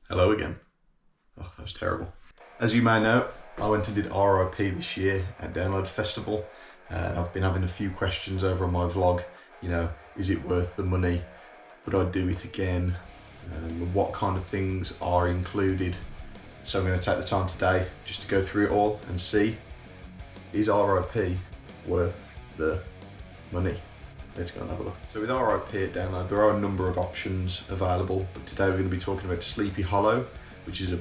Hello again. Oh, that was terrible. As you may know, I went and did RIP this year at Download Festival. I've been having a few questions over on my vlog. You know, is it worth the money? Would I do it again? What kind of things are included? So I'm going to take the time today just to go through it all and see, is RIP worth the money? Let's go and have a look. So with RIP at Download, there are a number of options available, but today we're going to be talking about Sleepy Hollow, which is a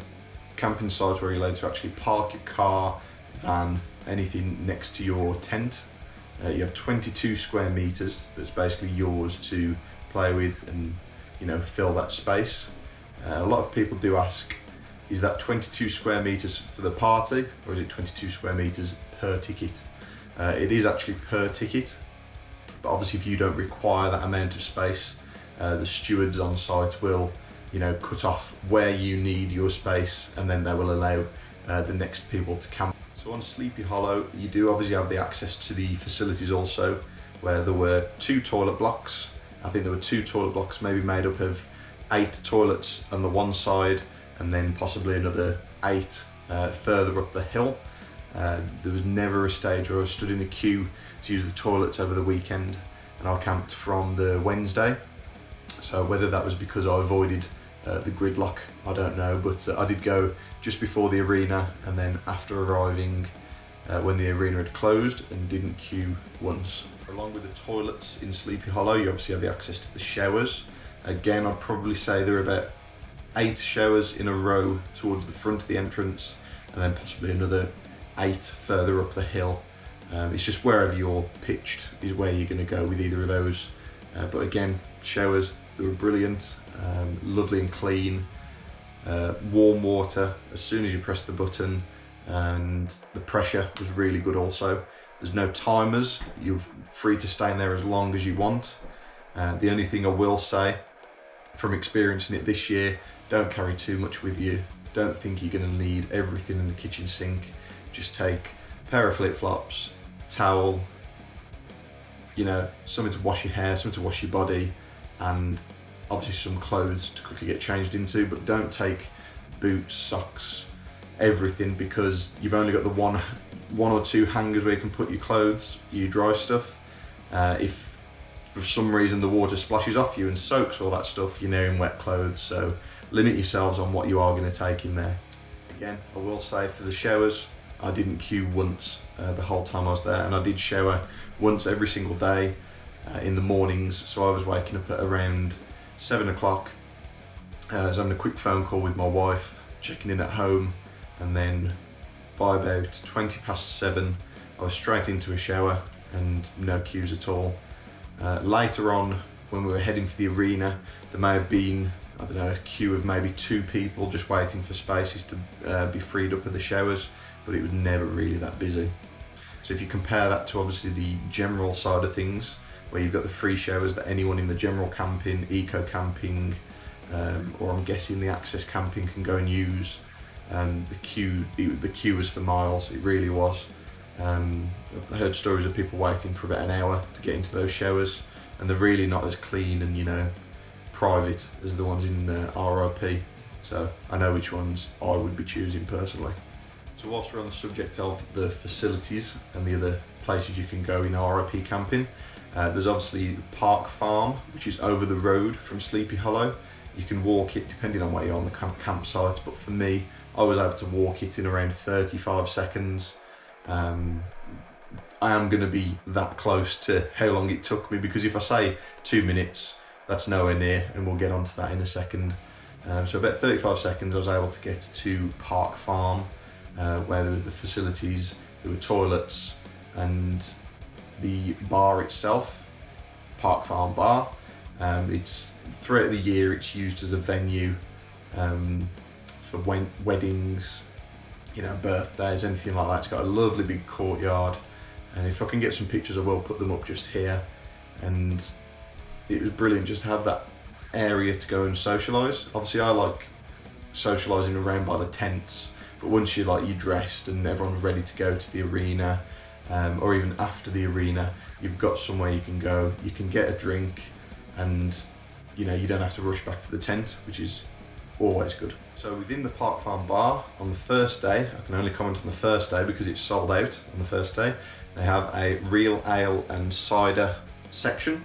camping site where you're allowed to actually park your car, van, anything next to your tent. You have 22 square meters that's basically yours to play with and, you know, fill that space. A lot of people do ask, is that 22 square meters for the party, or is it 22 square meters per ticket? It is actually per ticket. But obviously if you don't require that amount of space, the stewards on site will, you know, cut off where you need your space, and then they will allow the next people to camp. So on Sleepy Hollow, you do obviously have the access to the facilities also, where there were 2 toilet blocks. I think there were 2 toilet blocks maybe made up of 8 toilets on the one side, and then possibly another 8 further up the hill. There was never a stage where I was stood in a queue to use the toilets over the weekend, and I camped from the Wednesday. So whether that was because I avoided the gridlock, I don't know, but I did go just before the arena and then after arriving when the arena had closed, and didn't queue once. Along with the toilets in Sleepy Hollow, you obviously have the access to the showers. Again, I'd probably say there are about 8 showers in a row towards the front of the entrance, and then possibly another 8 further up the hill. It's just wherever you're pitched is where you're going to go with either of those. But again, showers, they were brilliant, lovely and clean, warm water as soon as you press the button, and the pressure was really good also. There's no timers, you're free to stay in there as long as you want. The only thing I will say from experiencing it this year, don't carry too much with you. Don't think you're going to need everything in the kitchen sink. Just take a pair of flip-flops, towel, you know, something to wash your hair, something to wash your body, and obviously some clothes to quickly get changed into. But don't take boots, socks, everything, because you've only got the one or 2 hangers where you can put your clothes, your dry stuff. If for some reason the water splashes off you and soaks all that stuff, you're now in wet clothes. So limit yourselves on what you are going to take in there. Again, I will say for the showers, I didn't queue once the whole time I was there, and I did shower once every single day in the mornings. So I was waking up at around 7 o'clock. I was having a quick phone call with my wife, checking in at home, and then by about 20 past 7, I was straight into a shower and no queues at all. Later on, when we were heading for the arena, there may have been, I don't know, a queue of maybe 2 people just waiting for spaces to be freed up of the showers, but it was never really that busy. So if you compare that to obviously the general side of things, where you've got the free showers that anyone in the general camping, eco camping, or I'm guessing the access camping can go and use, the queue was for miles, it really was. I heard stories of people waiting for about an hour to get into those showers, and they're really not as clean and, you know, private as the ones in RIP. So I know which ones I would be choosing personally. So whilst we're on the subject of the facilities and the other places you can go in RIP camping, there's obviously Park Farm, which is over the road from Sleepy Hollow. You can walk it depending on where you're on the campsite, but for me, I was able to walk it in around 35 seconds. I am going to be that close to how long it took me, because if I say 2 minutes, that's nowhere near, and we'll get onto that in a second. So about 35 seconds I was able to get to Park Farm, where there were the facilities, there were toilets, and the bar itself, Park Farm Bar. It's throughout the year it's used as a venue for weddings, you know, birthdays, anything like that. It's got a lovely big courtyard, and if I can get some pictures I will put them up just here. And it was brilliant just to have that area to go and socialise. Obviously I like socialising around by the tents, but once you're dressed and everyone's ready to go to the arena, or even after the arena, you've got somewhere you can go, you can get a drink, and you know, you don't have to rush back to the tent, which is always good. So within the Park Farm bar, on the first day, I can only comment on the first day because it's sold out on the first day, they have a real ale and cider section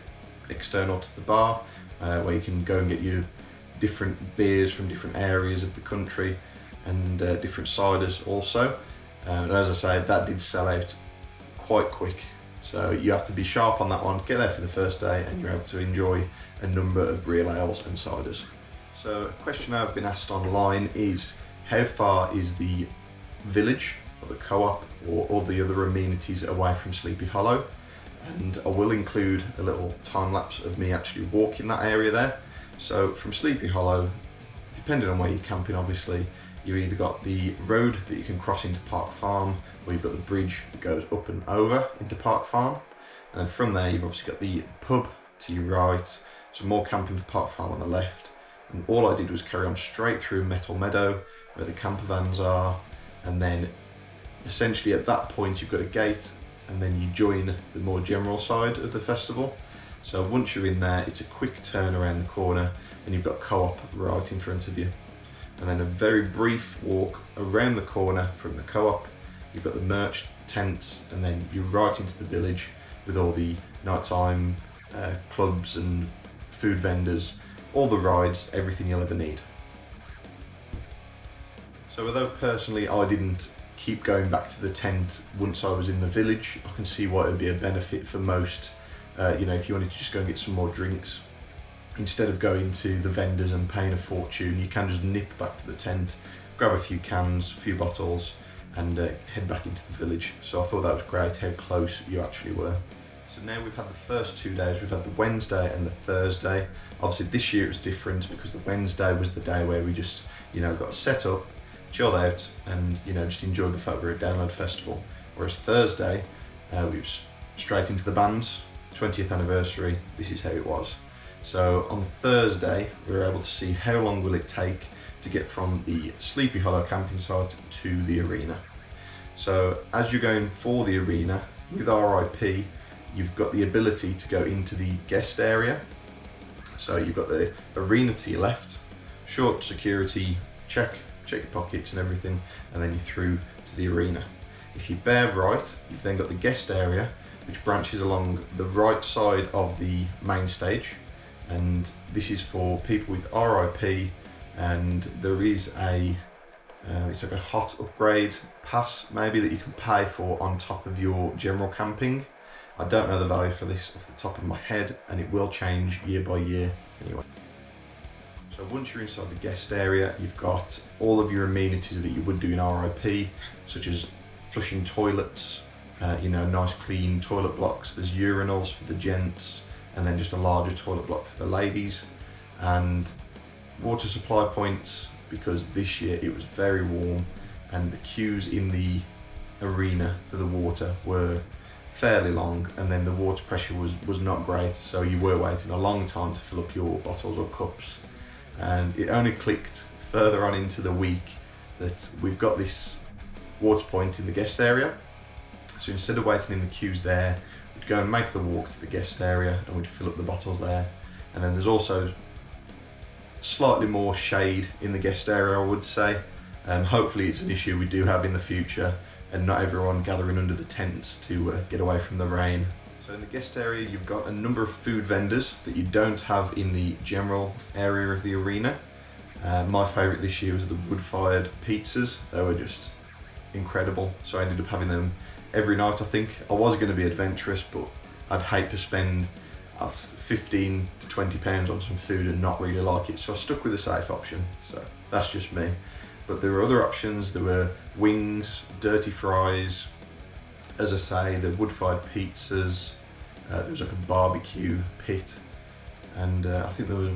external to the bar, where you can go and get your different beers from different areas of the country and different ciders also. And as I say, that did sell out quite quick. So you have to be sharp on that one, get there for the first day, and you're able to enjoy a number of real ales and ciders. So a question I've been asked online is, how far is the village or the co-op or all the other amenities away from Sleepy Hollow? And I will include a little time lapse of me actually walking that area there. So from Sleepy Hollow, depending on where you're camping obviously, you've either got the road that you can cross into Park Farm, or you've got the bridge that goes up and over into Park Farm. And then from there you've obviously got the pub to your right, some more camping for Park Farm on the left. And all I did was carry on straight through Metal Meadow, where the camper vans are, and then essentially at that point you've got a gate, and then you join the more general side of the festival. So once you're in there, it's a quick turn around the corner and you've got co-op right in front of you. And then a very brief walk around the corner from the co-op, you've got the merch tent, and then you're right into the village with all the nighttime clubs and food vendors, all the rides, everything you'll ever need. So although personally I didn't keep going back to the tent once I was in the village, I can see why it would be a benefit for most. You know, if you wanted to just go and get some more drinks, instead of going to the vendors and paying a fortune, you can just nip back to the tent, grab a few cans, a few bottles, and head back into the village. So I thought that was great how close you actually were. So now we've had the first 2 days, we've had the Wednesday and the Thursday. Obviously this year it was different because the Wednesday was the day where we just, you know, got set up, chilled out, and, you know, just enjoyed the fact we were at Download Festival. Whereas Thursday, we were straight into the bands, 20th anniversary, this is how it was. So on Thursday, we were able to see how long will it take to get from the Sleepy Hollow camping site to the arena. So as you're going for the arena, with RIP, you've got the ability to go into the guest area. So you've got the arena to your left, short security check your pockets and everything, and then you're through to the arena. If you bear right, you've then got the guest area, which branches along the right side of the main stage, and this is for people with RIP, and there is it's like a hot upgrade pass maybe that you can pay for on top of your general camping. I don't know the value for this off the top of my head, and it will change year by year anyway. So once you're inside the guest area, you've got all of your amenities that you would do in RIP, such as flushing toilets, you know, nice clean toilet blocks. There's urinals for the gents, and then just a larger toilet block for the ladies, and water supply points, because this year it was very warm and the queues in the arena for the water were fairly long, and then the water pressure was not great, so you were waiting a long time to fill up your bottles or cups. And it only clicked further on into the week that we've got this water point in the guest area. So instead of waiting in the queues there, we'd go and make the walk to the guest area and we'd fill up the bottles there. And then there's also slightly more shade in the guest area, I would say. Hopefully it's an issue we do have in the future, and not everyone gathering under the tents to get away from the rain. So in the guest area, you've got a number of food vendors that you don't have in the general area of the arena. My favourite this year was the wood-fired pizzas. They were just incredible, so I ended up having them every night. I think I was going to be adventurous, but I'd hate to spend 15 to 20 pounds on some food and not really like it, so I stuck with the safe option. So that's just me. But there were other options. There were wings, dirty fries, as I say, the wood-fired pizzas. There was like a barbecue pit, and I think there was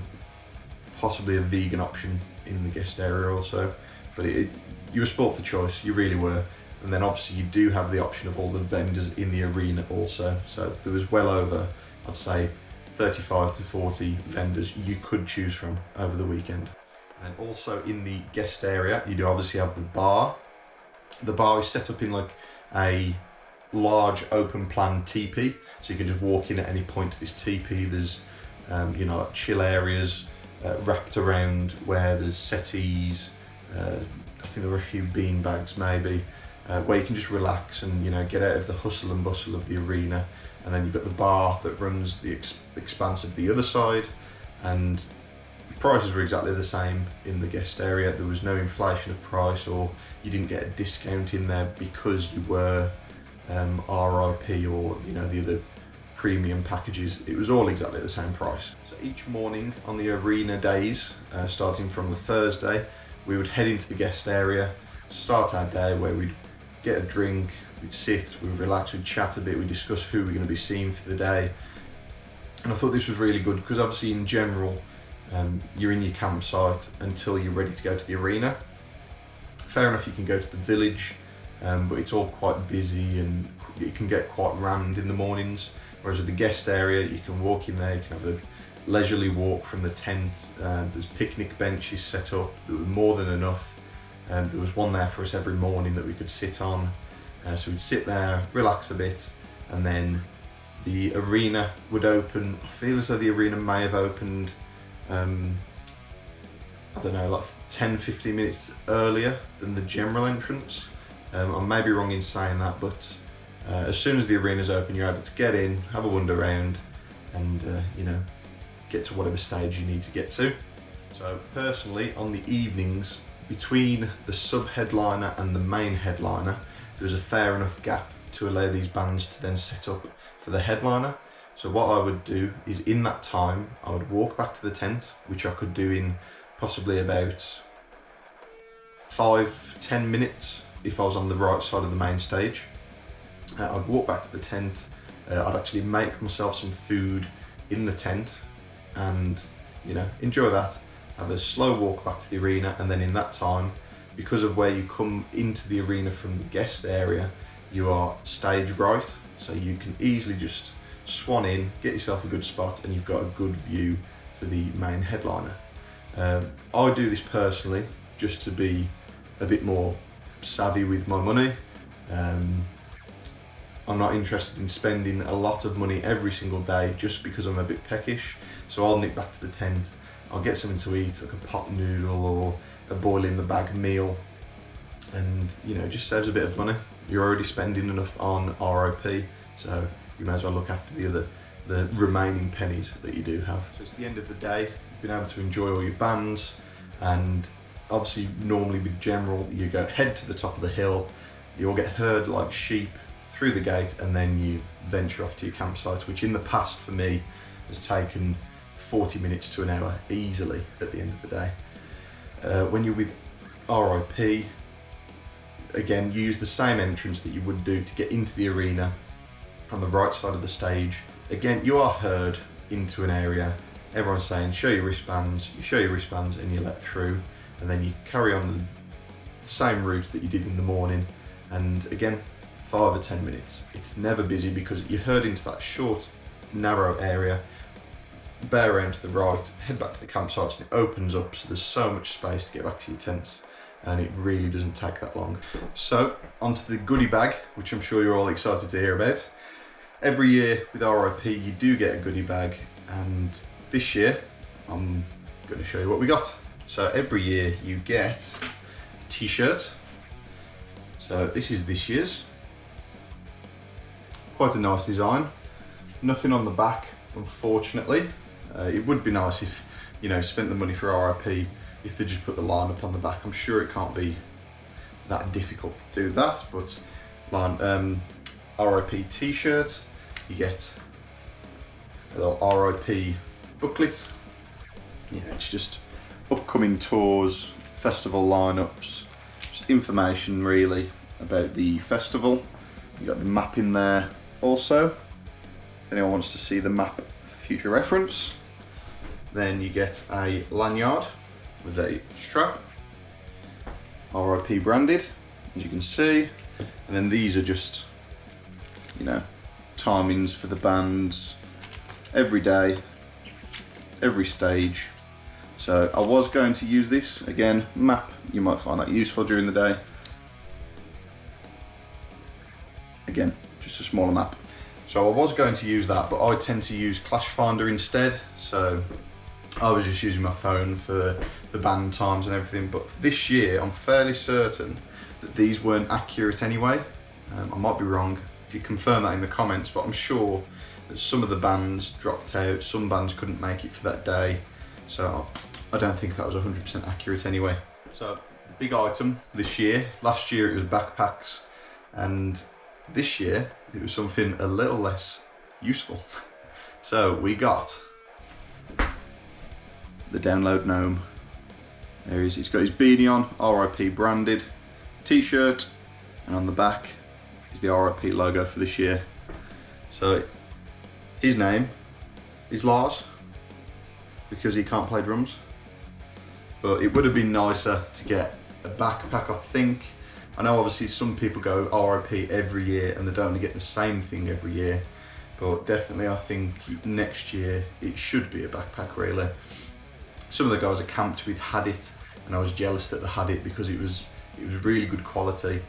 possibly a vegan option in the guest area also. But you were sport for choice, you really were. And then obviously you do have the option of all the vendors in the arena also. So there was well over, I'd say, 35 to 40 vendors you could choose from over the weekend. And also in the guest area, you do obviously have the bar. The bar is set up in like a large open plan teepee, so you can just walk in at any point to this teepee. There's you know, like chill areas wrapped around where there's settees. I think there were a few bean bags maybe, where you can just relax and, you know, get out of the hustle and bustle of the arena. And then you've got the bar that runs the expanse of the other side, and the prices were exactly the same in the guest area. There was no inflation of price, or you didn't get a discount in there because you were RIP or, you know, the other premium packages. It was all exactly the same price. So each morning on the arena days, starting from the Thursday, we would head into the guest area, start our day where we'd get a drink, we'd sit, we'd relax, we'd chat a bit, we'd discuss who we're going to be seeing for the day. And I thought this was really good because obviously in general, you're in your campsite until you're ready to go to the arena. Fair enough, you can go to the village, but it's all quite busy and it can get quite rammed in the mornings. Whereas at the guest area, you can walk in there, you can have a leisurely walk from the tent. There's picnic benches set up, there was more than enough. There was one there for us every morning that we could sit on. So we'd sit there, relax a bit, and then the arena would open. I feel as though the arena may have opened, I don't know, like 10-15 minutes earlier than the general entrance. I may be wrong in saying that, but as soon as the arena's open, you're able to get in, have a wander around, and you know, get to whatever stage you need to get to. So personally, on the evenings between the sub-headliner and the main headliner, there's a fair enough gap to allow these bands to then set up for the headliner. So what I would do is in that time, I would walk back to the tent, which I could do in possibly about 5-10 minutes if I was on the right side of the main stage. I'd walk back to the tent, I'd actually make myself some food in the tent and, you know, enjoy that, have a slow walk back to the arena, and then in that time, because of where you come into the arena from the guest area, you are stage right, so you can easily just swan in, get yourself a good spot, and you've got a good view for the main headliner. I do this personally just to be a bit more savvy with my money. I'm not interested in spending a lot of money every single day just because I'm a bit peckish. So I'll nip back to the tent, I'll get something to eat, like a pot noodle or a boil in the bag meal, and, you know, just saves a bit of money. You're already spending enough on RIP, so you may as well look after the remaining pennies that you do have. So it's the end of the day, you've been able to enjoy all your bands, and obviously normally with general, you go head to the top of the hill, you'll get herd like sheep through the gate, and then you venture off to your campsite, which in the past for me has taken 40 minutes to an hour easily at the end of the day. When you're with RIP, again, use the same entrance that you would do to get into the arena on the right side of the stage. Again, you are herd into an area, everyone's saying show your wristbands, you show your wristbands and you let through, and then you carry on the same route that you did in the morning, and again, 5 or 10 minutes. It's never busy because you herd into that short, narrow area, bear around to the right, head back to the campsites, and it opens up, so there's so much space to get back to your tents, and it really doesn't take that long. So onto the goodie bag, which I'm sure you're all excited to hear about. Every year with RIP you do get a goodie bag, and this year I'm going to show you what we got. So every year you get a t-shirt. So this is this year's. Quite a nice design. Nothing on the back, unfortunately. It would be nice if, you know, spent the money for RIP, if they just put the line up on the back. I'm sure it can't be that difficult to do that, but RIP t-shirt, you get a little RIP booklet. You know, it's just upcoming tours, festival lineups, just information really about the festival. You got the map in there also, if anyone wants to see the map for future reference. Then you get a lanyard with a strap, RIP branded, as you can see. And then these are just, you know, timings for the bands, every day, every stage. So I was going to use this, again, map, you might find that useful during the day. Again, just a smaller map. So I was going to use that, but I tend to use Clash Finder instead. So I was just using my phone for the band times and everything. But this year, I'm fairly certain that these weren't accurate anyway. I might be wrong. If you confirm that in the comments, but I'm sure that some of the bands dropped out, some bands couldn't make it for that day. So I don't think that was 100% accurate anyway. So the big item this year, last year it was backpacks, and this year it was something a little less useful. So we got the Download Gnome. There he is, he's got his beanie on, RIP branded, t-shirt, and on the back is the RIP logo for this year. So his name is Lars, because he can't play drums. But it would have been nicer to get a backpack, I think. I know obviously some people go RIP every year and they don't get the same thing every year, but definitely I think next year it should be a backpack really. Some of the guys I camped with had it, and I was jealous that they had it because it was really good quality.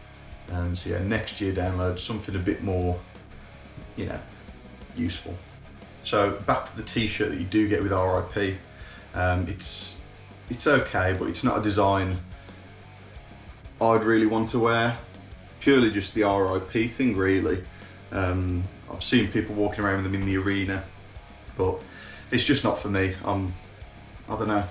So yeah, next year Download something a bit more, you know, useful. So back to the t-shirt that you do get with RIP. It's okay, but it's not a design I'd really want to wear. Purely just the RIP thing really. I've seen people walking around with them in the arena, but it's just not for me. I don't know.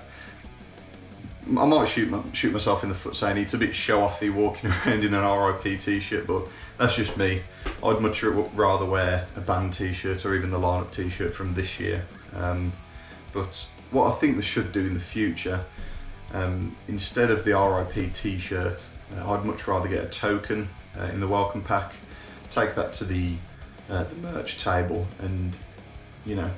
I might shoot myself in the foot saying it's a bit show-offy walking around in an RIP t-shirt, but that's just me. I'd much rather wear a band t-shirt or even the lineup t-shirt from this year. But what I think they should do in the future, instead of the RIP t-shirt, I'd much rather get a token in the welcome pack, take that to the merch table, and you know,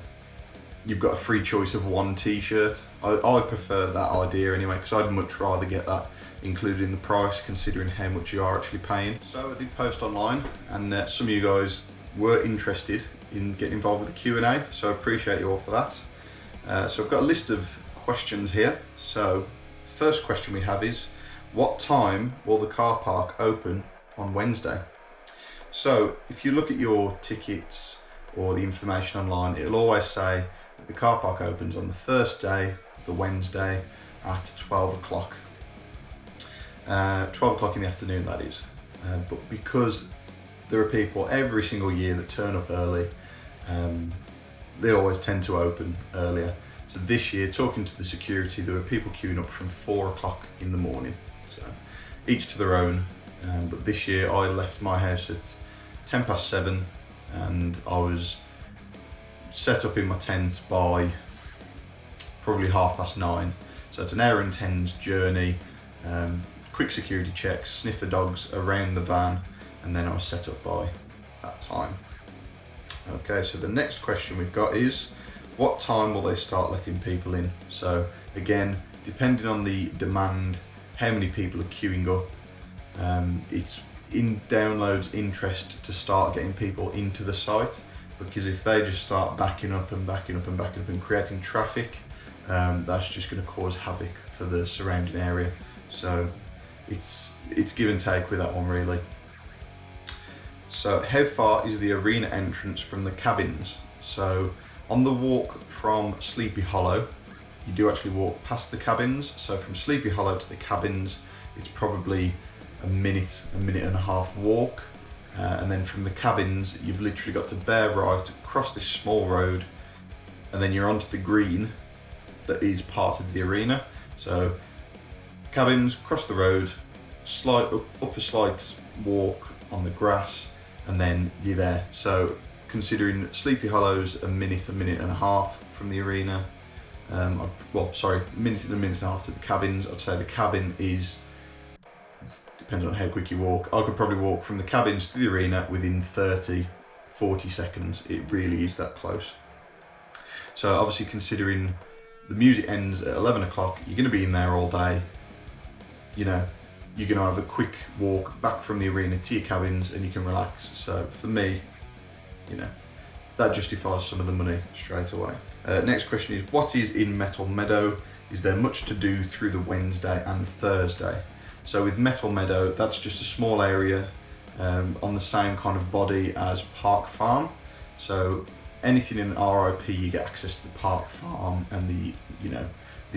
you've got a free choice of one t-shirt. I prefer that idea anyway, because I'd much rather get that included in the price, considering how much you are actually paying. So I did post online, and some of you guys were interested in getting involved with the Q&A, so I appreciate you all for that. So I've got a list of questions here. So first question we have is, what time will the car park open on Wednesday? So if you look at your tickets or the information online, it'll always say that the car park opens on the first day, the Wednesday, at 12 o'clock. 12 o'clock in the afternoon, that is. But because there are people every single year that turn up early, they always tend to open earlier. So this year, talking to the security, there were people queuing up from 4 o'clock in the morning. So each to their own. But this year I left my house at 7:10, and I was set up in my tent by probably 9:30. So it's an hour and 10's journey, quick security checks, sniff the dogs around the van, and then I was set up by that time. Okay, so the next question we've got is, what time will they start letting people in? So again, depending on the demand, how many people are queuing up, it's in Download's interest to start getting people into the site, because if they just start backing up and creating traffic, that's just going to cause havoc for the surrounding area. So it's give and take with that one really. So how far is the arena entrance from the cabins? So on the walk from Sleepy Hollow, you do actually walk past the cabins. So from Sleepy Hollow to the cabins, it's probably a minute and a half walk. And then from the cabins, you've literally got to bear right, cross this small road, and then you're onto the green that is part of the arena. So cabins, cross the road, slide up a slight walk on the grass, and then you're there. So considering Sleepy Hollow's a minute and a half from the arena, minute and a half to the cabins, I'd say the cabin is, depending on how quick you walk, I could probably walk from the cabins to the arena within 30-40 seconds. It really is that close. So obviously considering the music ends at 11 o'clock, you're going to be in there all day. You know, you're going to have a quick walk back from the arena to your cabins and you can relax. So for me, you know, that justifies some of the money straight away. Next question is, what is in Metal Meadow? Is there much to do through the Wednesday and Thursday? So with Metal Meadow, that's just a small area on the same kind of body as Park Farm. So anything in RIP, you get access to the park farm and the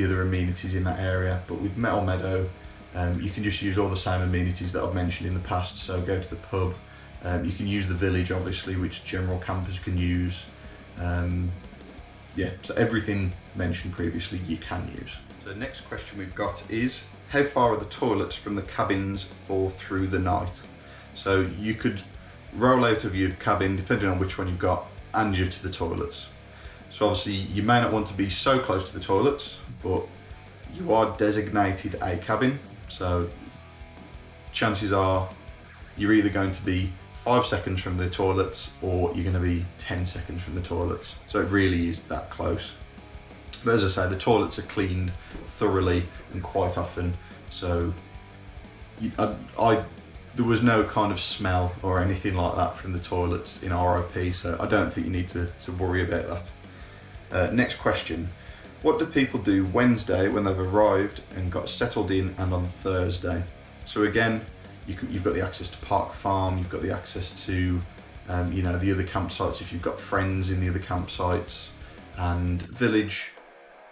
other amenities in that area. But with Metal Meadow, you can just use all the same amenities that I've mentioned in the past. So go to the pub, you can use the village obviously, which general campers can use. Yeah, so everything mentioned previously you can use. So the next question we've got is, how far are the toilets from the cabins for through the night? So you could roll out of your cabin, depending on which one you've got, and you're to the toilets. So obviously you may not want to be so close to the toilets, but you are designated a cabin. So chances are you're either going to be 5 seconds from the toilets or you're going to be 10 seconds from the toilets. So it really is that close. But as I say, the toilets are cleaned thoroughly and quite often. So there was no kind of smell or anything like that from the toilets in RIP, so I don't think you need to worry about that. Next question. What do people do Wednesday when they've arrived and got settled in, and on Thursday? So again, you've got the access to Park Farm, you've got the access to the other campsites if you've got friends in the other campsites, and village,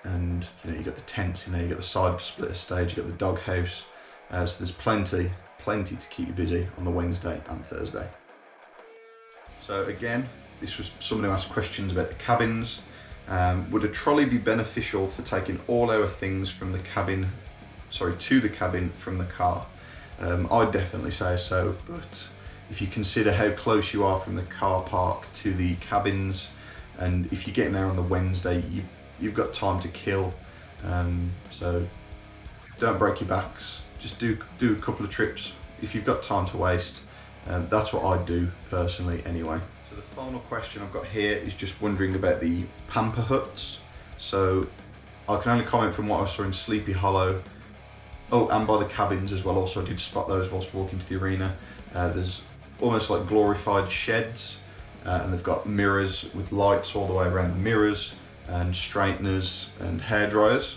and you've got the tents in there, you've got the side splitter stage, you've got the doghouse. So there's plenty to keep you busy on the Wednesday and Thursday. So again, this was someone who asked questions about the cabins. Would a trolley be beneficial for taking all our things from the cabin, to the cabin from the car? I'd definitely say so, but if you consider how close you are from the car park to the cabins, and if you're getting there on the Wednesday, you've got time to kill. So don't break your backs. Just do a couple of trips if you've got time to waste. That's what I'd do personally anyway. So the final question I've got here is just wondering about the pamper huts. So I can only comment from what I saw in Sleepy Hollow. Oh, and by the cabins as well. Also, I did spot those whilst walking to the arena. There's almost like glorified sheds, and they've got mirrors with lights all the way around the mirrors, and straighteners and hair dryers.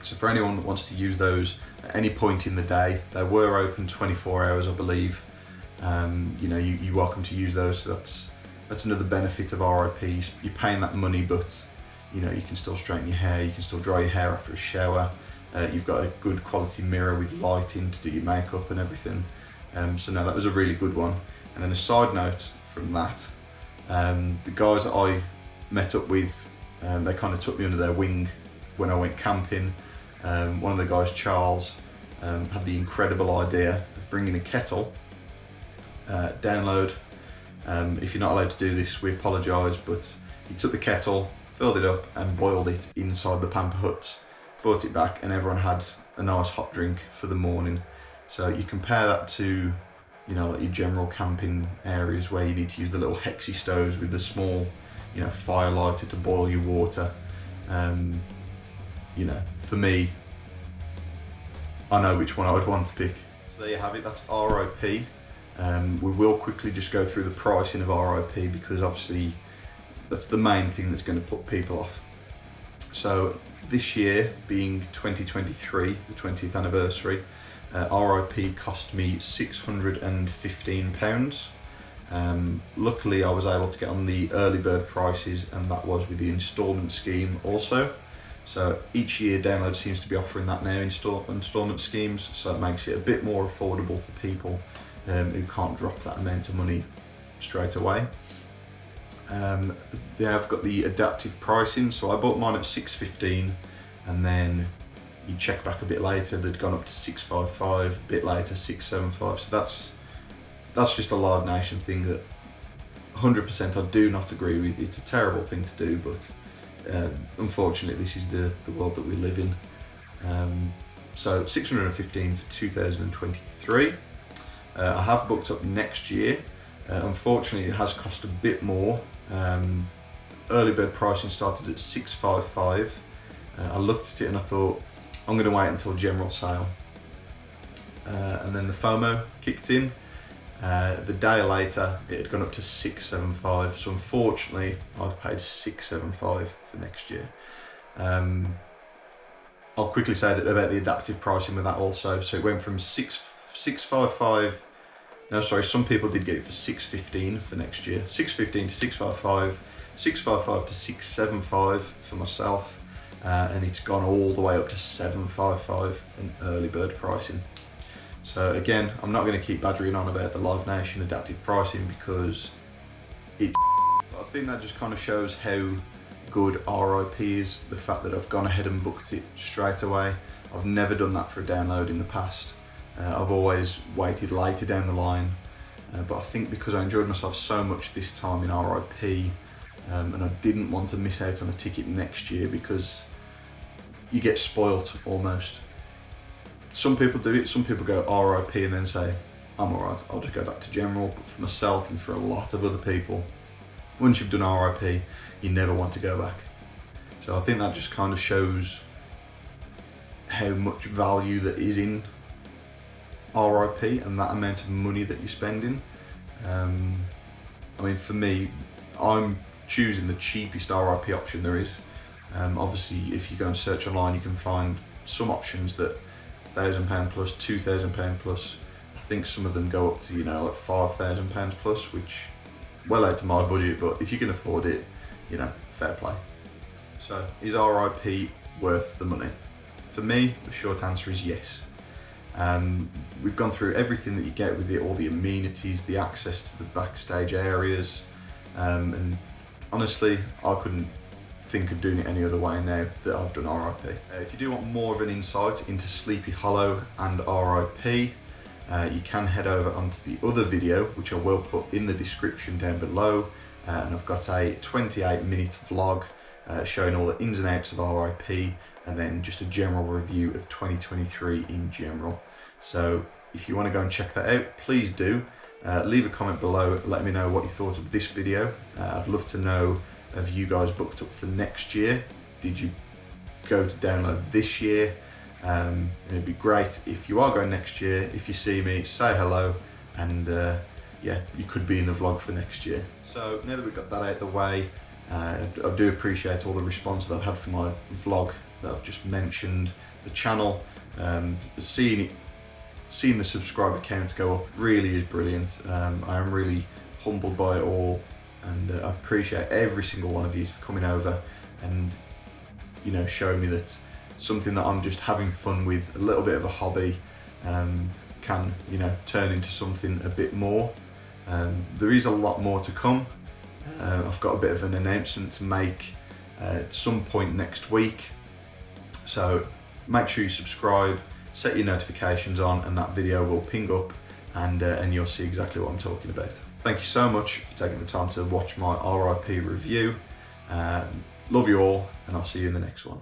So for anyone that wants to use those at any point in the day, they were open 24 hours, I believe. You're welcome to use those. So that's another benefit of RIPs. You're paying that money, but you can still straighten your hair, you can still dry your hair after a shower. You've got a good quality mirror with lighting to do your makeup and everything. So no, that was a really good one. And then a side note from that, the guys that I met up with, they kind of took me under their wing when I went camping. One of the guys, Charles, had the incredible idea of bringing a kettle. Download. If you're not allowed to do this, we apologise, but he took the kettle, filled it up and boiled it inside the pamper huts, brought it back, and everyone had a nice hot drink for the morning. So you compare that to like your general camping areas where you need to use the little hexy stoves with the small fire lighter to boil your water. For me, I know which one I would want to pick. So there you have it, that's RIP. We will quickly just go through the pricing of RIP because obviously that's the main thing that's going to put people off. So this year being 2023, the 20th anniversary, RIP cost me £615. Luckily I was able to get on the early bird prices, and that was with the instalment scheme also. So each year Download seems to be offering that now, instalment schemes, so it makes it a bit more affordable for people who can't drop that amount of money straight away. They have got the adaptive pricing, so I bought mine at $615, and then you check back a bit later, they'd gone up to $655, a bit later $675. So that's just a Live Nation thing that 100% I do not agree with. It's a terrible thing to do, but unfortunately this is the world that we live in. So $615 for 2023. I have booked up next year. Unfortunately it has cost a bit more. Early bird pricing started at $655. I looked at it and I thought, I'm going to wait until general sale. And then the FOMO kicked in. The day later it had gone up to $675. So unfortunately I've paid $675 for next year. I'll quickly say about the adaptive pricing with that also. So it went from $655 No, sorry, some people did get it for 615 for next year. 615 to 655, 655 to 675 for myself, and it's gone all the way up to 755 in early bird pricing. So again, I'm not going to keep badgering on about the Live Nation adaptive pricing because I think that just kind of shows how good RIP is, the fact that I've gone ahead and booked it straight away. I've never done that for a download in the past. I've always waited later down the line, but I think because I enjoyed myself so much this time in RIP, and I didn't want to miss out on a ticket next year because you get spoilt almost. Some people do it, some people go RIP and then say, I'm alright, I'll just go back to general. But for myself and for a lot of other people, once you've done RIP, you never want to go back. So I think that just kind of shows how much value that is in RIP and that amount of money that you're spending. I mean, for me, I'm choosing the cheapest RIP option there is. Obviously, if you go and search online, you can find some options that £1,000 plus, £2,000 plus. I think some of them go up to, like £5,000 plus, which well out of my budget, but if you can afford it, fair play. So is RIP worth the money? For me, the short answer is yes. We've gone through everything that you get with it, all the amenities, the access to the backstage areas, and honestly, I couldn't think of doing it any other way now that I've done RIP. If you do want more of an insight into Sleepy Hollow and RIP, you can head over onto the other video, which I will put in the description down below, and I've got a 28-minute vlog showing all the ins and outs of RIP, and then just a general review of 2023 in general. So if you want to go and check that out, please do. Leave a comment below, let me know what you thought of this video. I'd love to know, have you guys booked up for next year? Did you go to download this year? And it'd be great if you are going next year, if you see me, say hello, and yeah, you could be in the vlog for next year. So now that we've got that out of the way, I do appreciate all the response that I've had for my vlog that I've just mentioned. The channel, seeing the subscriber count go up really is brilliant. I am really humbled by it all, and I appreciate every single one of you for coming over and showing me that something that I'm just having fun with, a little bit of a hobby, can turn into something a bit more. There is a lot more to come. I've got a bit of an announcement to make at some point next week, so make sure you subscribe, set your notifications on, and that video will ping up, and you'll see exactly what I'm talking about. Thank you so much for taking the time to watch my RIP review. Love you all, and I'll see you in the next one.